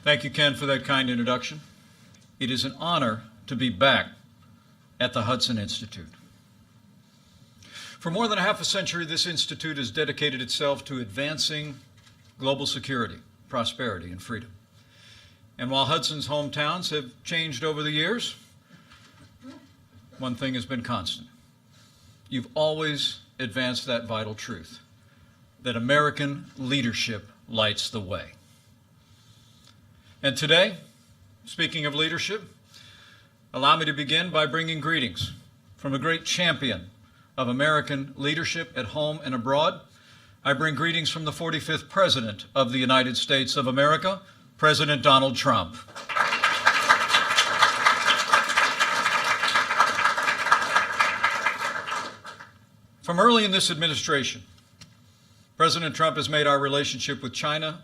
Thank you, Ken, for that kind introduction. It is an honor to be back at the Hudson Institute. For more than half a century, this institute has dedicated itself to advancing global security, prosperity, and freedom. And while Hudson's hometowns have changed over the years, one thing has been constant. You've always advanced that vital truth, that American leadership lights the way. And today, speaking of leadership, allow me to begin by bringing greetings from a great champion of American leadership at home and abroad. I bring greetings from the 45th President of the United States of America, President Donald Trump. From early in this administration, President Trump has made our relationship with China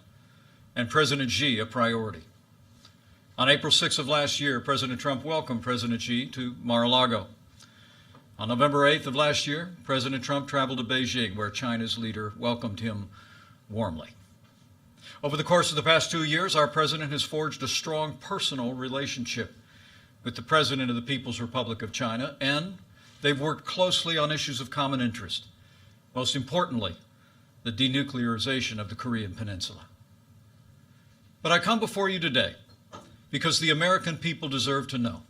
and President Xi a priority. On April 6th of last year, President Trump welcomed President Xi to Mar-a-Lago. On November 8th of last year, President Trump traveled to Beijing, where China's leader welcomed him warmly. Over the course of the past 2 years, our president has forged a strong personal relationship with the President of the People's Republic of China, and they've worked closely on issues of common interest, most importantly, the denuclearization of the Korean Peninsula. But I come before you today because the American people deserve to know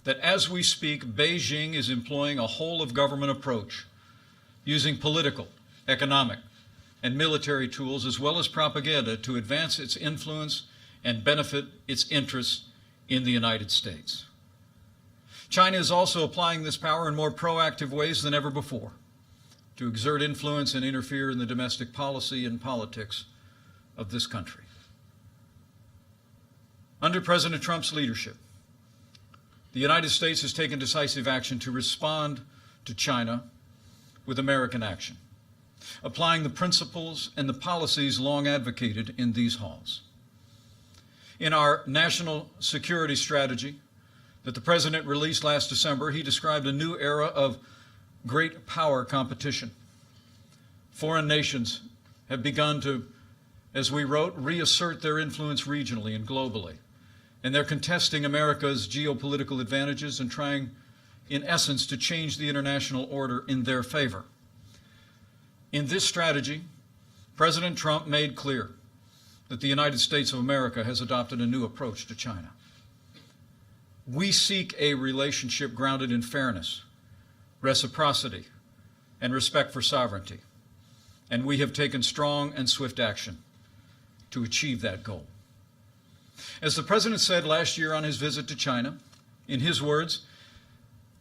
that as we speak, Beijing is employing a whole-of-government approach, using political, economic, and military tools as well as propaganda to advance its influence and benefit its interests in the United States. China is also applying this power in more proactive ways than ever before to exert influence and interfere in the domestic policy and politics of this country. Under President Trump's leadership, the United States has taken decisive action to respond to China with American action, applying the principles and the policies long advocated in these halls. In our national security strategy that the President released last December, he described a new era of great power competition. Foreign nations have begun to, as we wrote, reassert their influence regionally and globally. And they're contesting America's geopolitical advantages and trying, in essence, to change the international order in their favor. In this strategy, President Trump made clear that the United States of America has adopted a new approach to China. We seek a relationship grounded in fairness, reciprocity, and respect for sovereignty, and we have taken strong and swift action to achieve that goal. As the President said last year on his visit to China, in his words,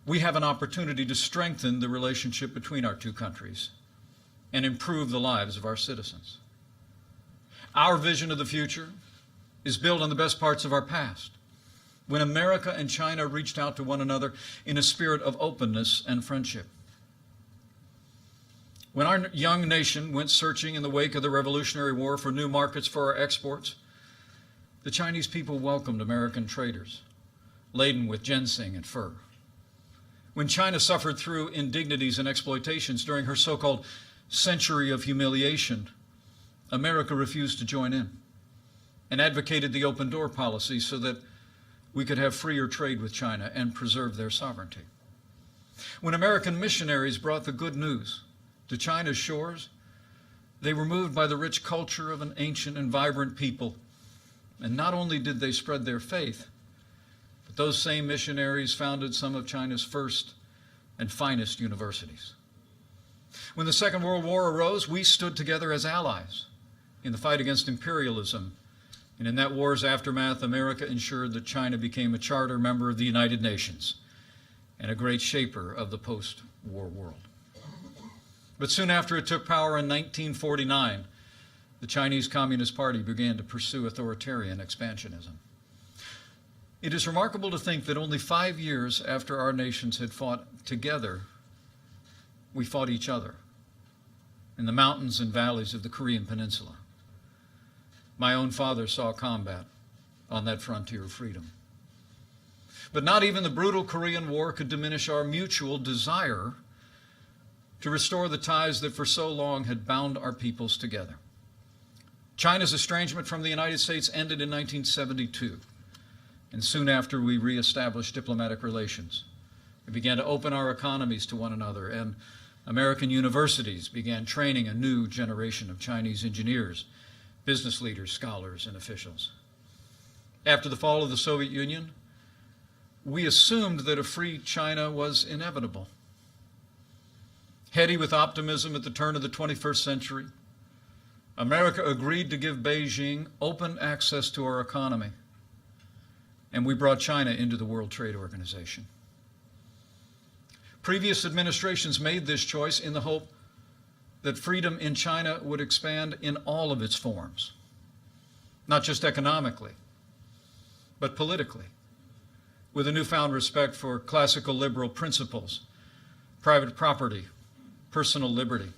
we have an opportunity to strengthen the relationship between our two countries and improve the lives of our citizens. Our vision of the future is built on the best parts of our past, when America and China reached out to one another in a spirit of openness and friendship. When our young nation went searching in the wake of the Revolutionary War for new markets for our exports, the Chinese people welcomed American traders laden with ginseng and fur. When China suffered through indignities and exploitations during her so-called century of humiliation, America refused to join in and advocated the open door policy so that we could have freer trade with China and preserve their sovereignty. When American missionaries brought the good news to China's shores, they were moved by the rich culture of an ancient and vibrant people. And not only did they spread their faith, but those same missionaries founded some of China's first and finest universities. When the Second World War arose, we stood together as allies in the fight against imperialism. And in that war's aftermath, America ensured that China became a charter member of the United Nations and a great shaper of the post-war world. But soon after it took power in 1949, the Chinese Communist Party began to pursue authoritarian expansionism. It is remarkable to think that only 5 years after our nations had fought together, we fought each other in the mountains and valleys of the Korean Peninsula. My own father saw combat on that frontier of freedom. But not even the brutal Korean War could diminish our mutual desire to restore the ties that for so long had bound our peoples together. China's estrangement from the United States ended in 1972, and soon after we reestablished diplomatic relations. We began to open our economies to one another, and American universities began training a new generation of Chinese engineers, business leaders, scholars, and officials. After the fall of the Soviet Union, we assumed that a free China was inevitable. Heady with optimism at the turn of the 21st century, America agreed to give Beijing open access to our economy, and we brought China into the World Trade Organization. Previous administrations made this choice in the hope that freedom in China would expand in all of its forms, not just economically, but politically, with a newfound respect for classical liberal principles, private property, personal liberty,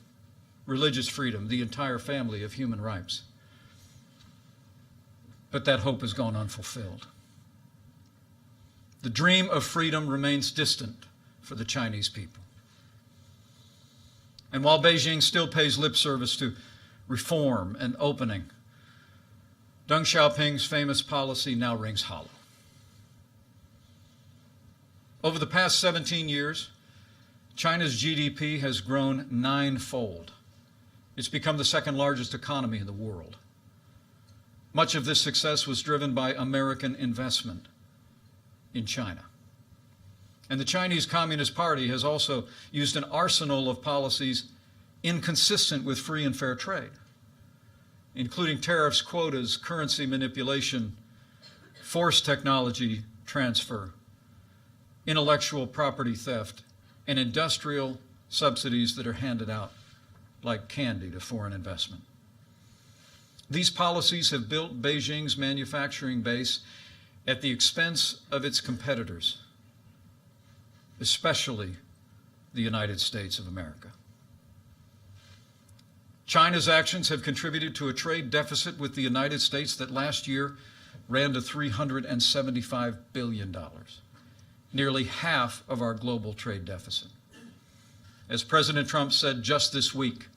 religious freedom, the entire family of human rights. But that hope has gone unfulfilled. The dream of freedom remains distant for the Chinese people. And while Beijing still pays lip service to reform and opening, Deng Xiaoping's famous policy now rings hollow. Over the past 17 years, China's GDP has grown ninefold. It's become the second largest economy in the world. Much of this success was driven by American investment in China. And the Chinese Communist Party has also used an arsenal of policies inconsistent with free and fair trade, including tariffs, quotas, currency manipulation, forced technology transfer, intellectual property theft, and industrial subsidies that are handed out like candy to foreign investment. These policies have built Beijing's manufacturing base at the expense of its competitors, especially the United States of America. China's actions have contributed to a trade deficit with the United States that last year ran to $375 billion, nearly half of our global trade deficit. As President Trump said just this week,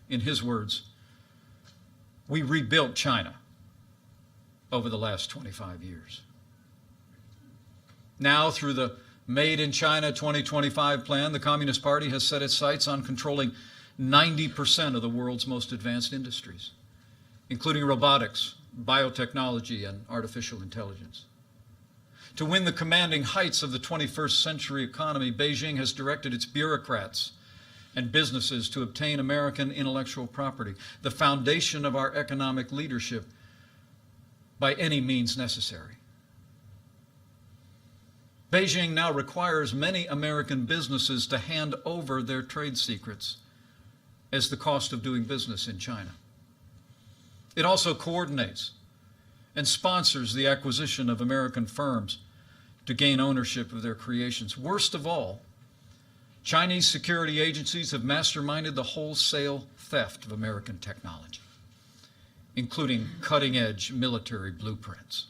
in his words, we rebuilt China over the last 25 years. Now, through the Made in China 2025 plan, the Communist Party has set its sights on controlling 90% of the world's most advanced industries, including robotics, biotechnology, and artificial intelligence. To win the commanding heights of the 21st century economy, Beijing has directed its bureaucrats and businesses to obtain American intellectual property, the foundation of our economic leadership, by any means necessary. Beijing now requires many American businesses to hand over their trade secrets as the cost of doing business in China. It also coordinates and sponsors the acquisition of American firms to gain ownership of their creations. Worst of all, Chinese security agencies have masterminded the wholesale theft of American technology, including cutting-edge military blueprints.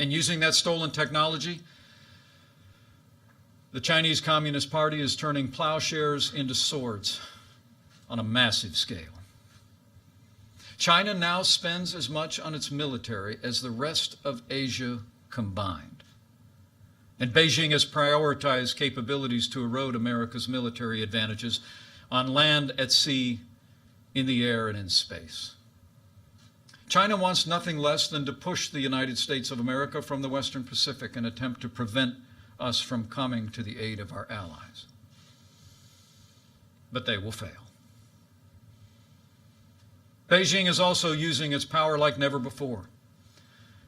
And using that stolen technology, the Chinese Communist Party is turning plowshares into swords on a massive scale. China now spends as much on its military as the rest of Asia combined. And Beijing has prioritized capabilities to erode America's military advantages on land, at sea, in the air, and in space. China wants nothing less than to push the United States of America from the Western Pacific and attempt to prevent us from coming to the aid of our allies. But they will fail. Beijing is also using its power like never before.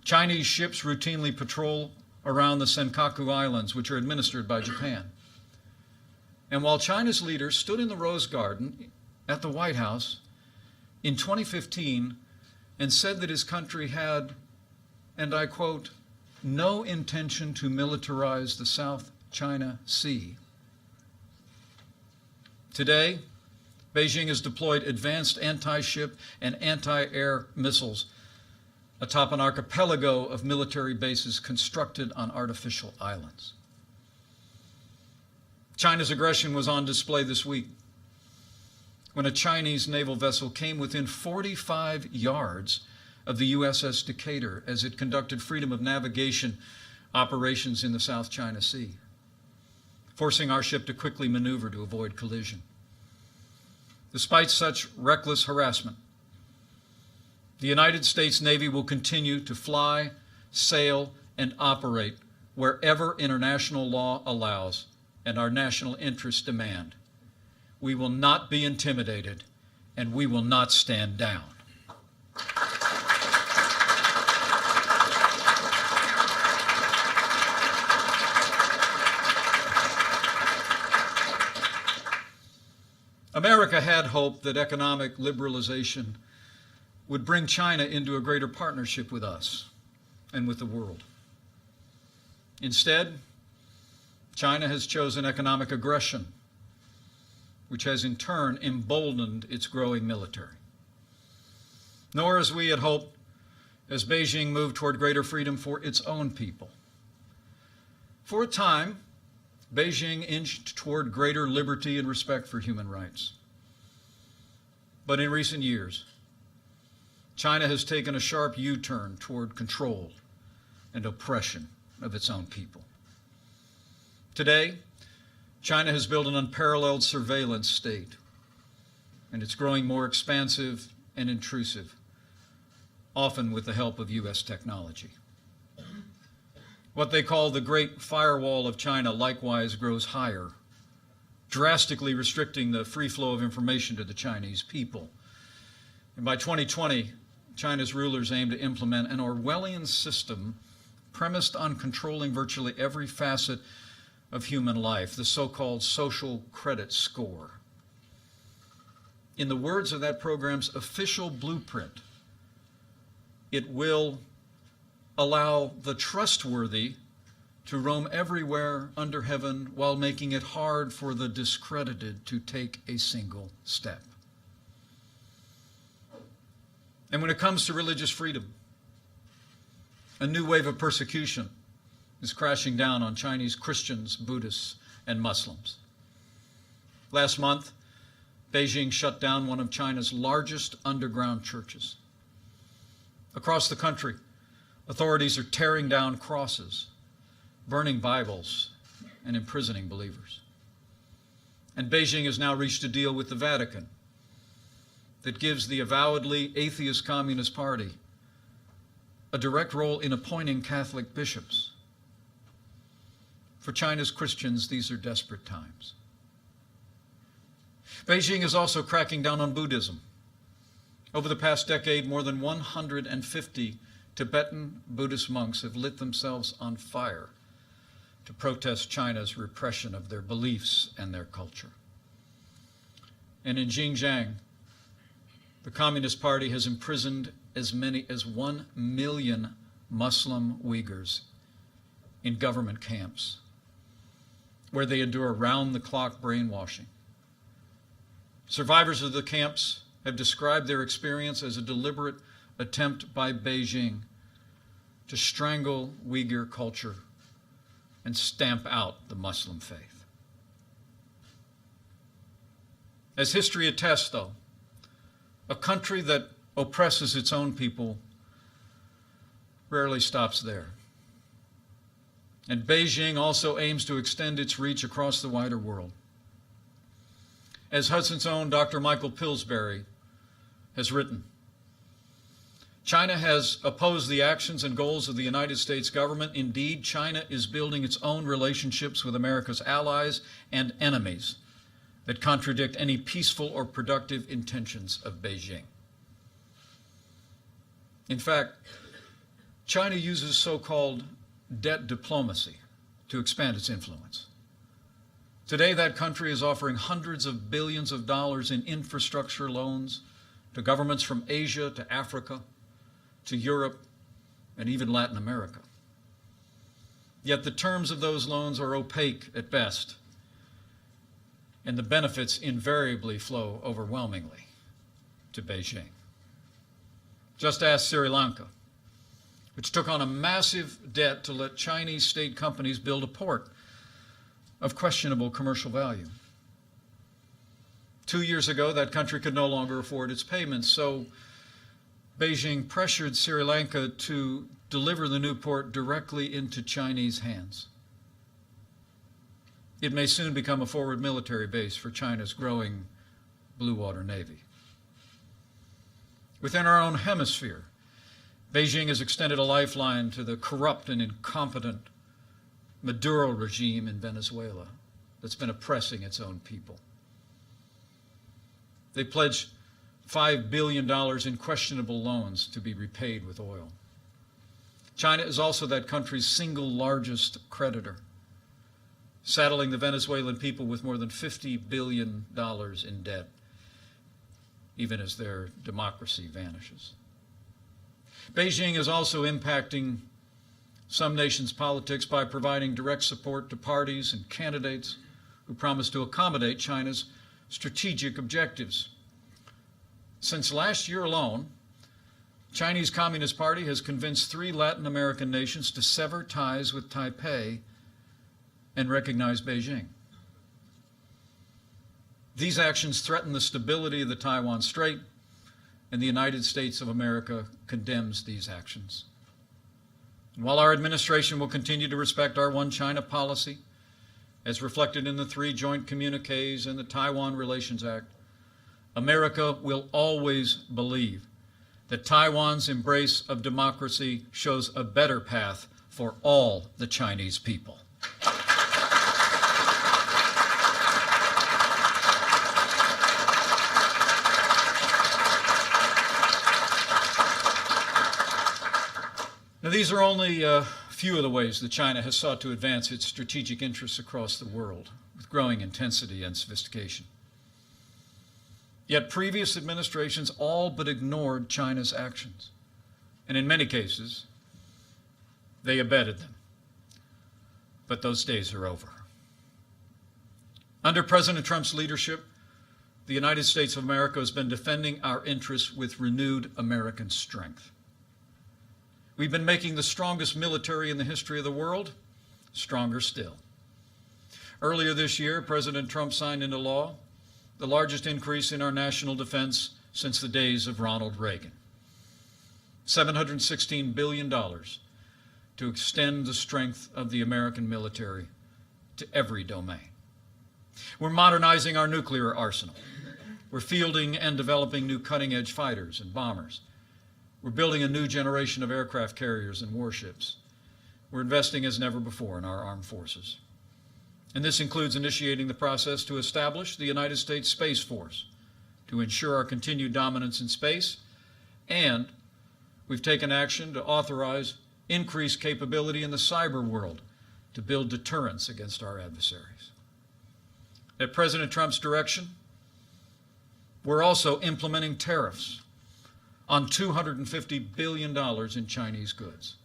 Chinese ships routinely patrol around the Senkaku Islands, which are administered by Japan. And while China's leader stood in the Rose Garden at the White House in 2015 and said that his country had, and I quote, no intention to militarize the South China Sea. Today, Beijing has deployed advanced anti-ship and anti-air missiles atop an archipelago of military bases constructed on artificial islands. China's aggression was on display this week when a Chinese naval vessel came within 45 yards of the USS Decatur as it conducted freedom of navigation operations in the South China Sea, forcing our ship to quickly maneuver to avoid collision. Despite such reckless harassment, the United States Navy will continue to fly, sail, and operate wherever international law allows and our national interests demand. We will not be intimidated, and we will not stand down. America had hoped that economic liberalization would bring China into a greater partnership with us and with the world. Instead, China has chosen economic aggression, which has in turn emboldened its growing military. Nor, as we had hoped, has Beijing moved toward greater freedom for its own people. For a time, Beijing inched toward greater liberty and respect for human rights. But in recent years, China has taken a sharp U-turn toward control and oppression of its own people. Today, China has built an unparalleled surveillance state, and it's growing more expansive and intrusive, often with the help of U.S. technology. What they call the Great Firewall of China likewise grows higher, drastically restricting the free flow of information to the Chinese people. And by 2020, China's rulers aim to implement an Orwellian system premised on controlling virtually every facet of human life, the so-called social credit score. In the words of that program's official blueprint, it will allow the trustworthy to roam everywhere under heaven while making it hard for the discredited to take a single step. And when it comes to religious freedom, a new wave of persecution is crashing down on Chinese Christians, Buddhists, and Muslims. Last month, Beijing shut down one of China's largest underground churches. Across the country, authorities are tearing down crosses, burning Bibles, and imprisoning believers. And Beijing has now reached a deal with the Vatican that gives the avowedly atheist Communist Party a direct role in appointing Catholic bishops. For China's Christians, these are desperate times. Beijing is also cracking down on Buddhism. Over the past decade, more than 150 Tibetan Buddhist monks have lit themselves on fire to protest China's repression of their beliefs and their culture. And in Xinjiang, the Communist Party has imprisoned as many as 1 million Muslim Uyghurs in government camps, where they endure round-the-clock brainwashing. Survivors of the camps have described their experience as a deliberate attempt by Beijing to strangle Uyghur culture and stamp out the Muslim faith. As history attests, though, a country that oppresses its own people rarely stops there. And Beijing also aims to extend its reach across the wider world. As Hudson's own Dr. Michael Pillsbury has written, China has opposed the actions and goals of the United States government. Indeed, China is building its own relationships with America's allies and enemies that contradict any peaceful or productive intentions of Beijing. In fact, China uses so-called debt diplomacy to expand its influence. Today, that country is offering hundreds of billions of dollars in infrastructure loans to governments from Asia to Africa to Europe and even Latin America. Yet the terms of those loans are opaque at best, and the benefits invariably flow overwhelmingly to Beijing. Just ask Sri Lanka, which took on a massive debt to let Chinese state companies build a port of questionable commercial value. 2 years ago, that country could no longer afford its payments, so Beijing pressured Sri Lanka to deliver the new port directly into Chinese hands. It may soon become a forward military base for China's growing blue water navy. Within our own hemisphere, Beijing has extended a lifeline to the corrupt and incompetent Maduro regime in Venezuela that's been oppressing its own people. They pledged $5 billion in questionable loans to be repaid with oil. China is also that country's single largest creditor, saddling the Venezuelan people with more than $50 billion in debt, even as their democracy vanishes. Beijing is also impacting some nations' politics by providing direct support to parties and candidates who promise to accommodate China's strategic objectives. Since last year alone, Chinese Communist Party has convinced 3 Latin American nations to sever ties with Taipei and recognize Beijing. These actions threaten the stability of the Taiwan Strait, and the United States of America condemns these actions. And while our administration will continue to respect our One China policy, as reflected in the 3 joint communiques and the Taiwan Relations Act, America will always believe that Taiwan's embrace of democracy shows a better path for all the Chinese people. Now, these are only a few of the ways that China has sought to advance its strategic interests across the world with growing intensity and sophistication. Yet previous administrations all but ignored China's actions, and in many cases, they abetted them. But those days are over. Under President Trump's leadership, the United States of America has been defending our interests with renewed American strength. We've been making the strongest military in the history of the world stronger still. Earlier this year, President Trump signed into law the largest increase in our national defense since the days of Ronald Reagan. $716 billion to extend the strength of the American military to every domain. We're modernizing our nuclear arsenal. We're fielding and developing new cutting-edge fighters and bombers. We're building a new generation of aircraft carriers and warships. We're investing as never before in our armed forces. And this includes initiating the process to establish the United States Space Force to ensure our continued dominance in space, and we've taken action to authorize increased capability in the cyber world to build deterrence against our adversaries. At President Trump's direction, we're also implementing tariffs on $250 billion in Chinese goods,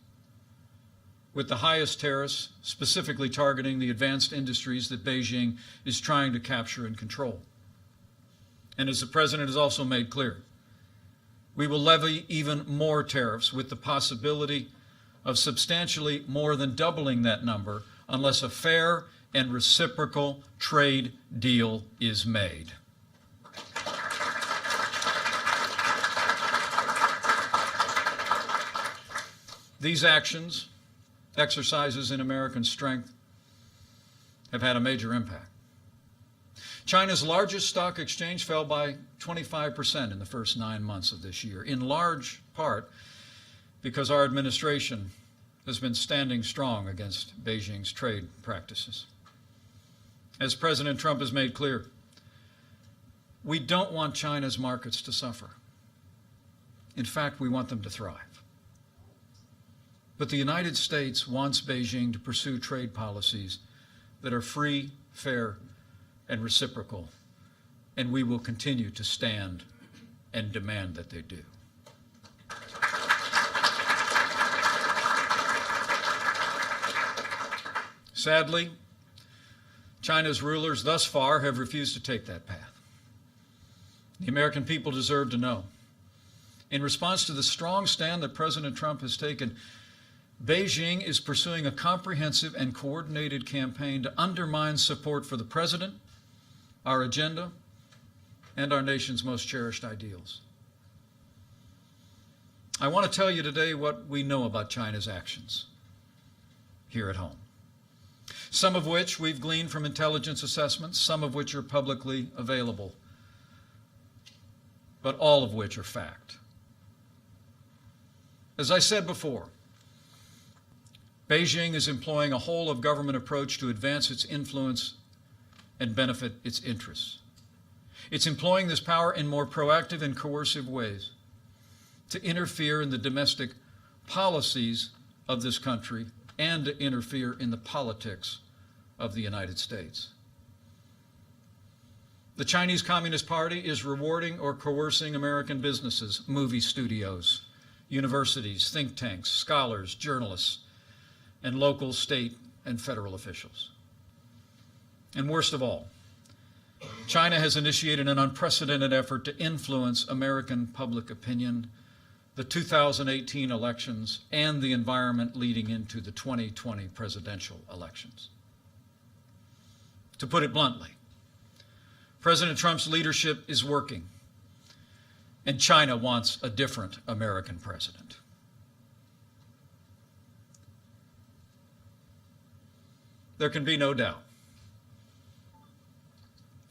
with the highest tariffs specifically targeting the advanced industries that Beijing is trying to capture and control. And as the President has also made clear, we will levy even more tariffs with the possibility of substantially more than doubling that number unless a fair and reciprocal trade deal is made. These actions, exercises in American strength, have had a major impact. China's largest stock exchange fell by 25% in the first 9 months of this year, in large part because our administration has been standing strong against Beijing's trade practices. As President Trump has made clear, we don't want China's markets to suffer. In fact, we want them to thrive. But the United States wants Beijing to pursue trade policies that are free, fair, and reciprocal, and we will continue to stand and demand that they do. Sadly, China's rulers thus far have refused to take that path. The American people deserve to know. In response to the strong stand that President Trump has taken, Beijing is pursuing a comprehensive and coordinated campaign to undermine support for the President, our agenda, and our nation's most cherished ideals. I want to tell you today what we know about China's actions here at home, some of which we've gleaned from intelligence assessments, some of which are publicly available, but all of which are fact. As I said before, Beijing is employing a whole-of-government approach to advance its influence and benefit its interests. It's employing this power in more proactive and coercive ways to interfere in the domestic policies of this country and to interfere in the politics of the United States. The Chinese Communist Party is rewarding or coercing American businesses, movie studios, universities, think tanks, scholars, journalists, and local, state, and federal officials. And worst of all, China has initiated an unprecedented effort to influence American public opinion, the 2018 elections, and the environment leading into the 2020 presidential elections. To put it bluntly, President Trump's leadership is working, and China wants a different American president. There can be no doubt.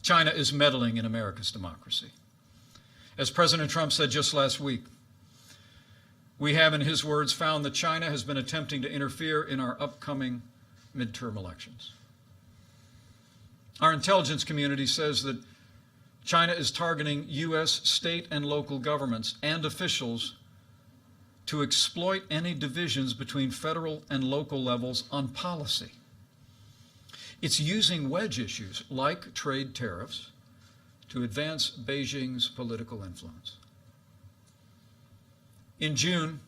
China is meddling in America's democracy. As President Trump said just last week, we have, in his words, found that China has been attempting to interfere in our upcoming midterm elections. Our intelligence community says that China is targeting U.S. state and local governments and officials to exploit any divisions between federal and local levels on policy. It's using wedge issues like trade tariffs to advance Beijing's political influence. In June,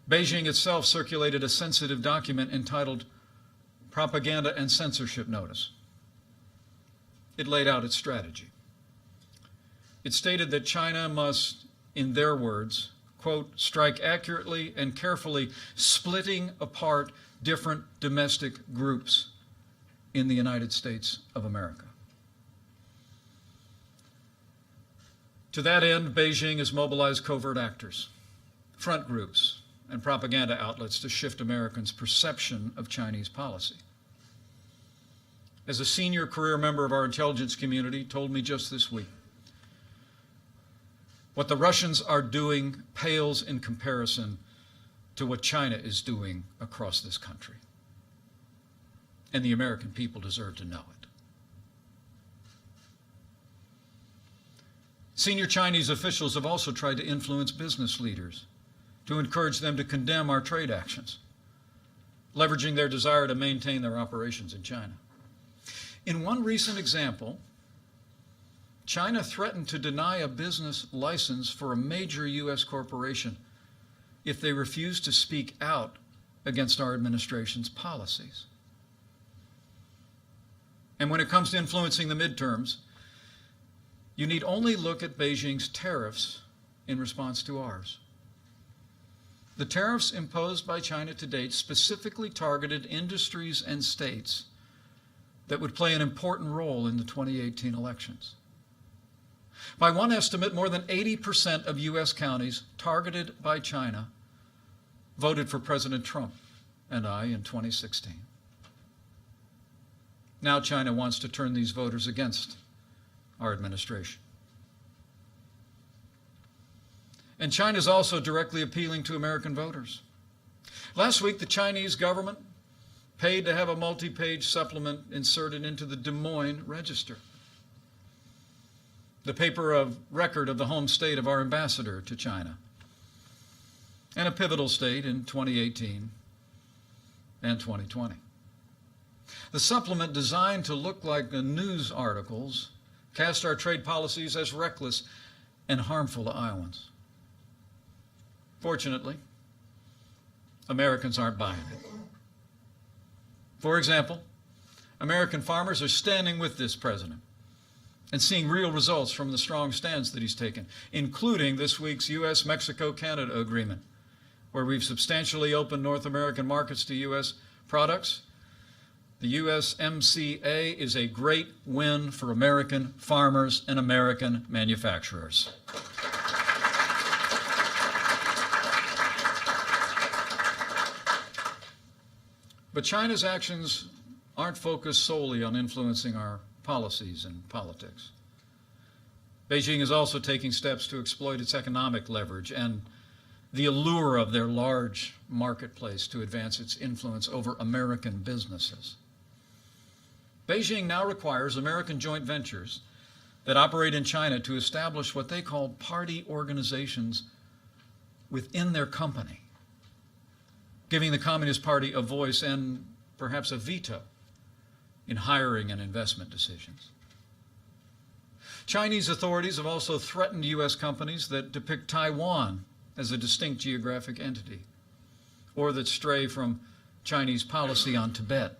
Beijing itself circulated a sensitive document entitled Propaganda and Censorship Notice. It laid out its strategy. It stated that China must, in their words, quote, strike accurately and carefully, splitting apart different domestic groups in the United States of America. To that end, Beijing has mobilized covert actors, front groups, and propaganda outlets to shift Americans' perception of Chinese policy. As a senior career member of our intelligence community told me just this week, what the Russians are doing pales in comparison to what China is doing across this country. And the American people deserve to know it. Senior Chinese officials have also tried to influence business leaders to encourage them to condemn our trade actions, leveraging their desire to maintain their operations in China. In one recent example, China threatened to deny a business license for a major U.S. corporation if they refused to speak out against our administration's policies. And when it comes to influencing the midterms, you need only look at Beijing's tariffs in response to ours. The tariffs imposed by China to date specifically targeted industries and states that would play an important role in the 2018 elections. By one estimate, more than 80% of U.S. counties targeted by China voted for President Trump and I in 2016. Now China wants to turn these voters against our administration. And China is also directly appealing to American voters. Last week, the Chinese government paid to have a multi-page supplement inserted into the Des Moines Register, the paper of record of the home state of our ambassador to China, and a pivotal state in 2018 and 2020. The supplement, designed to look like the news articles, cast our trade policies as reckless and harmful to Iowans. Fortunately, Americans aren't buying it. For example, American farmers are standing with this president and seeing real results from the strong stance that he's taken, including this week's U.S.-Mexico-Canada agreement, where we've substantially opened North American markets to U.S. products The USMCA is a great win for American farmers and American manufacturers. But China's actions aren't focused solely on influencing our policies and politics. Beijing is also taking steps to exploit its economic leverage and the allure of their large marketplace to advance its influence over American businesses. Beijing now requires American joint ventures that operate in China to establish what they call party organizations within their company, giving the Communist Party a voice and perhaps a veto in hiring and investment decisions. Chinese authorities have also threatened U.S. companies that depict Taiwan as a distinct geographic entity, or that stray from Chinese policy on Tibet.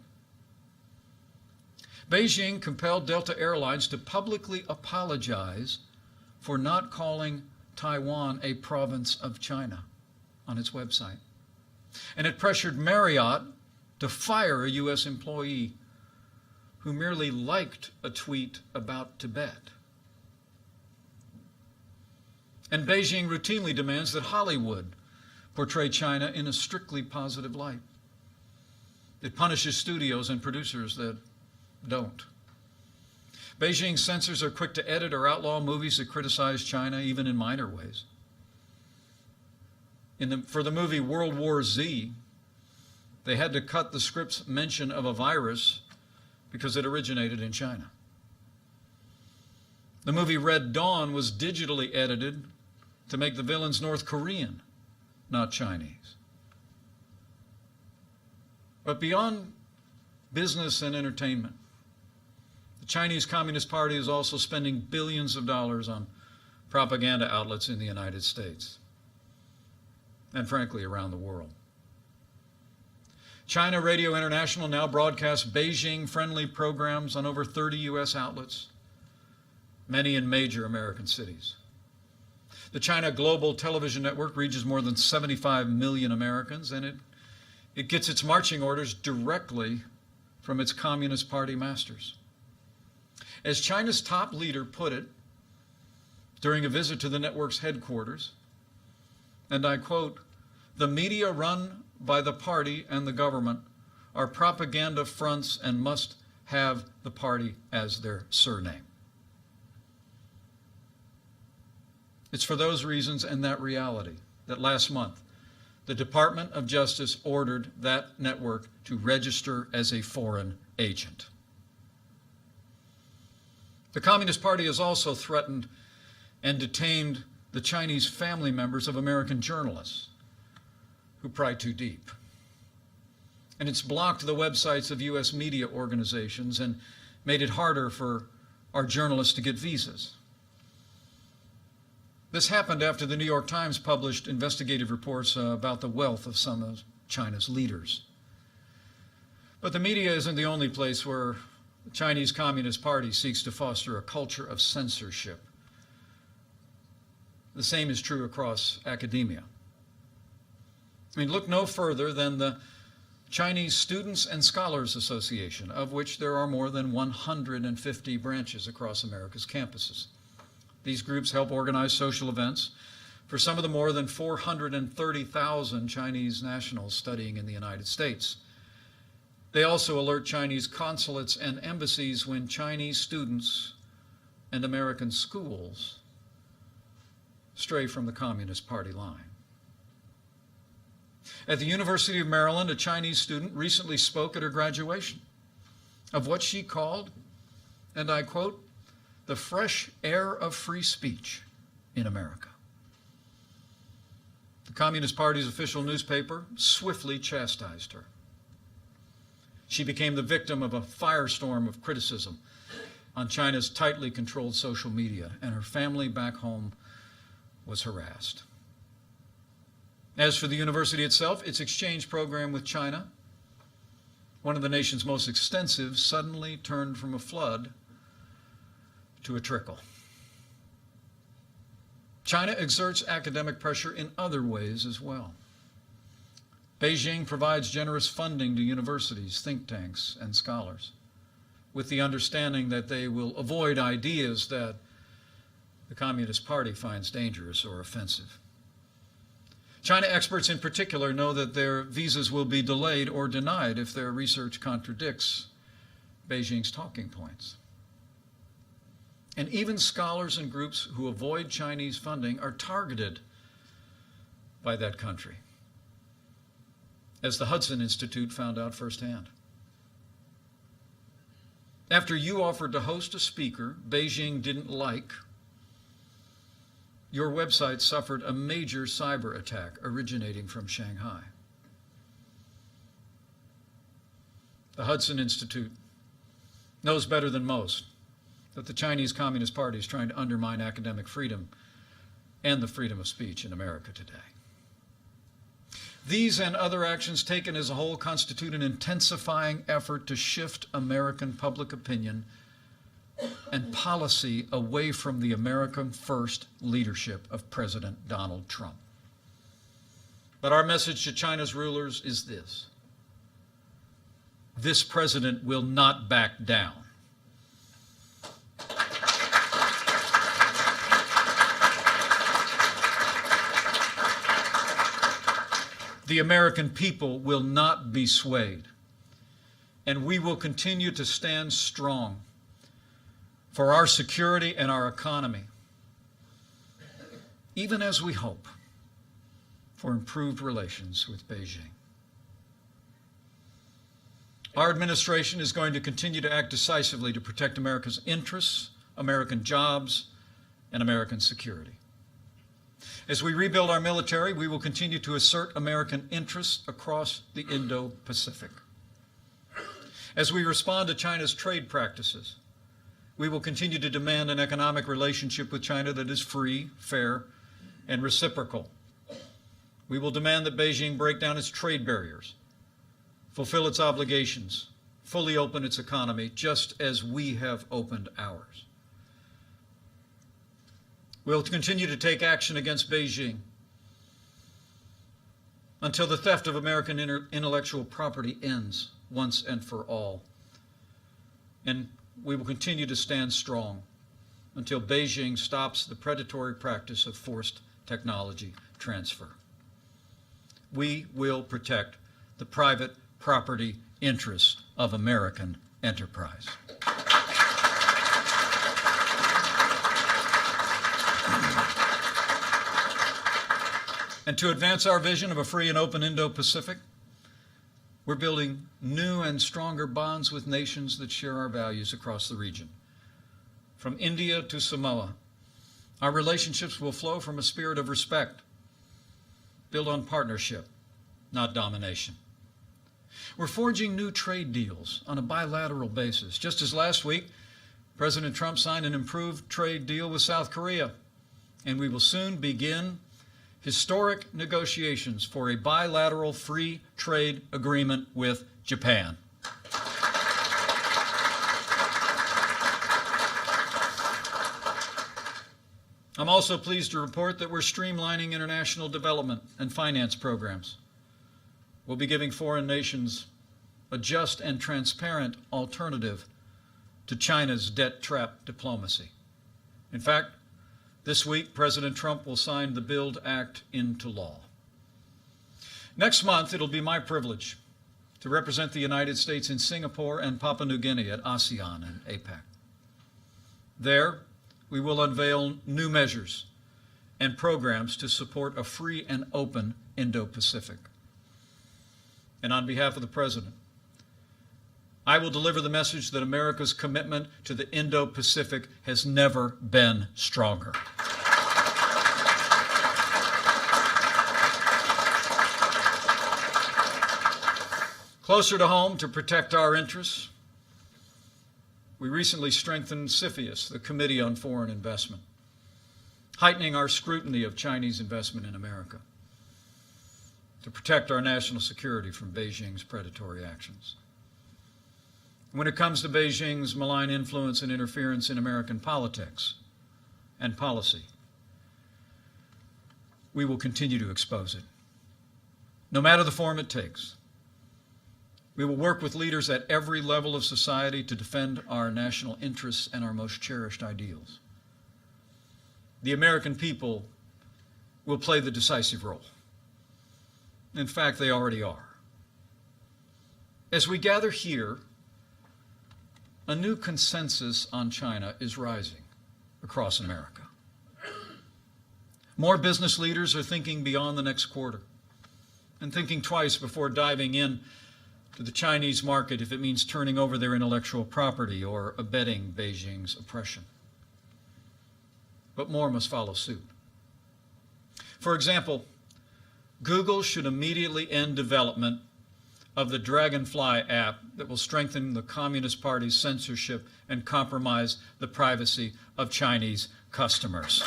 Beijing compelled Delta Airlines to publicly apologize for not calling Taiwan a province of China on its website. And it pressured Marriott to fire a U.S. employee who merely liked a tweet about Tibet. And Beijing routinely demands that Hollywood portray China in a strictly positive light. It punishes studios and producers that don't. Beijing censors are quick to edit or outlaw movies that criticize China, even in minor ways. For the movie World War Z, they had to cut the script's mention of a virus because it originated in China. The movie Red Dawn was digitally edited to make the villains North Korean, not Chinese. But beyond business and entertainment, the Chinese Communist Party is also spending billions of dollars on propaganda outlets in the United States, and frankly, around the world. China Radio International now broadcasts Beijing-friendly programs on over 30 U.S. outlets, many in major American cities. The China Global Television Network reaches more than 75 million Americans, and it gets its marching orders directly from its Communist Party masters. As China's top leader put it during a visit to the network's headquarters, and I quote, "The media run by the party and the government are propaganda fronts and must have the party as their surname." It's for those reasons and that reality that last month the Department of Justice ordered that network to register as a foreign agent. The Communist Party has also threatened and detained the Chinese family members of American journalists who pry too deep. And it's blocked the websites of U.S. media organizations and made it harder for our journalists to get visas. This happened after the New York Times published investigative reports about the wealth of some of China's leaders. But the media isn't the only place where the Chinese Communist Party seeks to foster a culture of censorship. The same is true across academia. I mean, look no further than the Chinese Students and Scholars Association, of which there are more than 150 branches across America's campuses. These groups help organize social events for some of the more than 430,000 Chinese nationals studying in the United States. They also alert Chinese consulates and embassies when Chinese students and American schools stray from the Communist Party line. At the University of Maryland, a Chinese student recently spoke at her graduation of what she called, and I quote, "the fresh air of free speech in America." The Communist Party's official newspaper swiftly chastised her. She became the victim of a firestorm of criticism on China's tightly controlled social media, and her family back home was harassed. As for the university itself, its exchange program with China, one of the nation's most extensive, suddenly turned from a flood to a trickle. China exerts academic pressure in other ways as well. Beijing provides generous funding to universities, think tanks, and scholars, with the understanding that they will avoid ideas that the Communist Party finds dangerous or offensive. China experts in particular know that their visas will be delayed or denied if their research contradicts Beijing's talking points. And even scholars and groups who avoid Chinese funding are targeted by that country, as the Hudson Institute found out firsthand. After you offered to host a speaker Beijing didn't like, your website suffered a major cyber attack originating from Shanghai. The Hudson Institute knows better than most that the Chinese Communist Party is trying to undermine academic freedom and the freedom of speech in America today. These and other actions taken as a whole constitute an intensifying effort to shift American public opinion and policy away from the American first leadership of President Donald Trump. But our message to China's rulers is this: this president will not back down. The American people will not be swayed, and we will continue to stand strong for our security and our economy, even as we hope for improved relations with Beijing. Our administration is going to continue to act decisively to protect America's interests, American jobs, and American security. As we rebuild our military, we will continue to assert American interests across the Indo-Pacific. As we respond to China's trade practices, we will continue to demand an economic relationship with China that is free, fair, and reciprocal. We will demand that Beijing break down its trade barriers, fulfill its obligations, fully open its economy, just as we have opened ours. We'll continue to take action against Beijing until the theft of American intellectual property ends once and for all. And we will continue to stand strong until Beijing stops the predatory practice of forced technology transfer. We will protect the private property interests of American enterprise. And to advance our vision of a free and open Indo-Pacific, we're building new and stronger bonds with nations that share our values across the region. From India to Samoa, our relationships will flow from a spirit of respect, built on partnership, not domination. We're forging new trade deals on a bilateral basis, just as last week, President Trump signed an improved trade deal with South Korea, and we will soon begin historic negotiations for a bilateral free trade agreement with Japan. I'm also pleased to report that we're streamlining international development and finance programs. We'll be giving foreign nations a just and transparent alternative to China's debt trap diplomacy. In fact, this week, President Trump will sign the BUILD Act into law. Next month, it'll be my privilege to represent the United States in Singapore and Papua New Guinea at ASEAN and APEC. There, we will unveil new measures and programs to support a free and open Indo-Pacific. And on behalf of the President, I will deliver the message that America's commitment to the Indo-Pacific has never been stronger. Closer to home, to protect our interests, we recently strengthened CFIUS, the Committee on Foreign Investment, heightening our scrutiny of Chinese investment in America to protect our national security from Beijing's predatory actions. When it comes to Beijing's malign influence and interference in American politics and policy, we will continue to expose it. no matter the form it takes. We will work with leaders at every level of society to defend our national interests and our most cherished ideals. The American people will play the decisive role. In fact, they already are. As we gather here, a new consensus on China is rising across America. More business leaders are thinking beyond the next quarter and thinking twice before diving in to the Chinese market if it means turning over their intellectual property or abetting Beijing's oppression. But more must follow suit. For example, Google should immediately end development of the Dragonfly app that will strengthen the Communist Party's censorship and compromise the privacy of Chinese customers.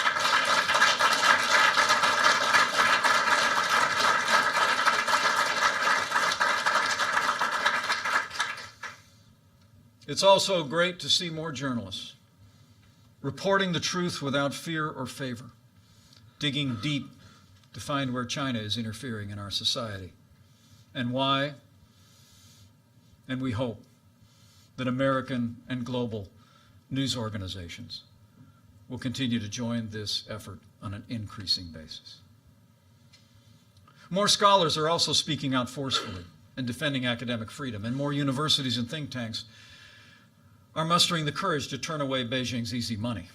It's also great to see more journalists reporting the truth without fear or favor, digging deep to find where China is interfering in our society and why. And we hope that American and global news organizations will continue to join this effort on an increasing basis. More scholars are also speaking out forcefully and defending academic freedom, and more universities and think tanks are mustering the courage to turn away Beijing's easy money,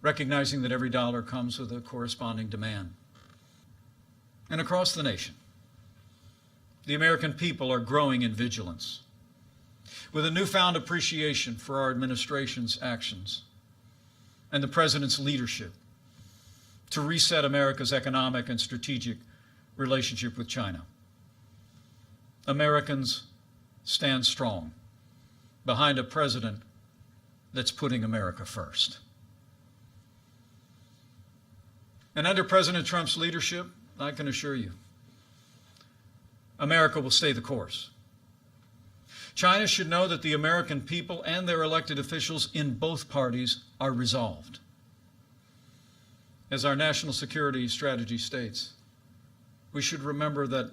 recognizing that every dollar comes with a corresponding demand. And across the nation, the American people are growing in vigilance, with a newfound appreciation for our administration's actions and the President's leadership to reset America's economic and strategic relationship with China. Americans stand strong behind a president that's putting America first. And under President Trump's leadership, I can assure you, America will stay the course. China should know that the American people and their elected officials in both parties are resolved. As our national security strategy states, we should remember that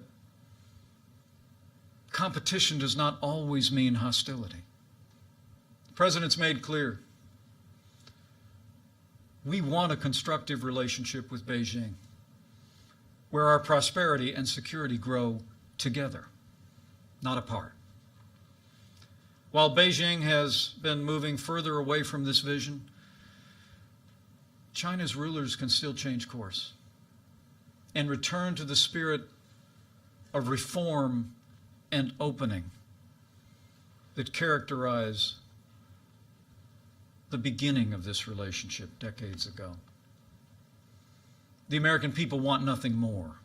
competition does not always mean hostility. The President's made clear we want a constructive relationship with Beijing, where our prosperity and security grow together, not apart. While Beijing has been moving further away from this vision, China's rulers can still change course and return to the spirit of reform and opening that characterize the beginning of this relationship decades ago. The American people want nothing more,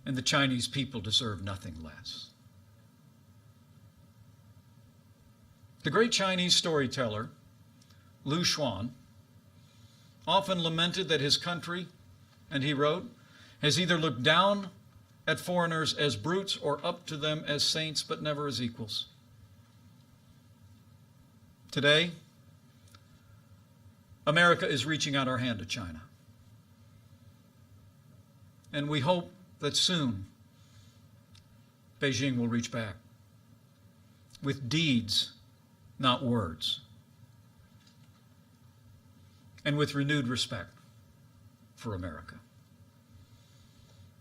and the Chinese people deserve nothing less. The great Chinese storyteller, Lu Xun, often lamented that his country, and he wrote, has either looked down at foreigners as brutes or up to them as saints, but never as equals. Today, America is reaching out our hand to China. And we hope that soon Beijing will reach back with deeds, not words, and with renewed respect for America.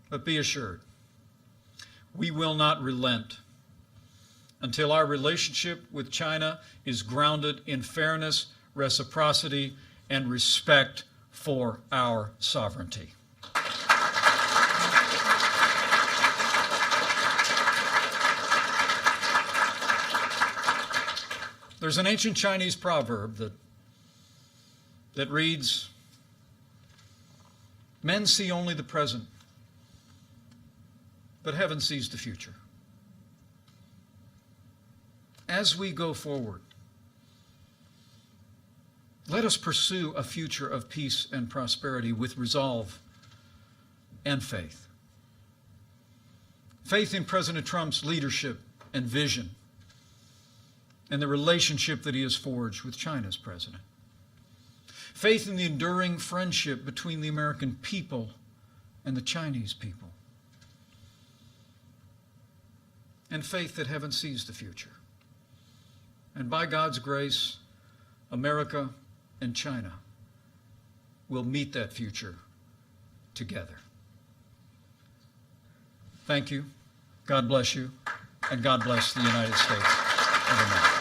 But be assured, we will not relent until our relationship with China is grounded in fairness, reciprocity, and respect for our sovereignty. There's an ancient Chinese proverb that reads, "Men see only the present, but heaven sees the future." As we go forward, let us pursue a future of peace and prosperity with resolve and faith. Faith in President Trump's leadership and vision, and the relationship that he has forged with China's president. Faith in the enduring friendship between the American people and the Chinese people. and faith that heaven sees the future. And by God's grace, America and China will meet that future together. Thank you. God bless you. And God bless the United States of America.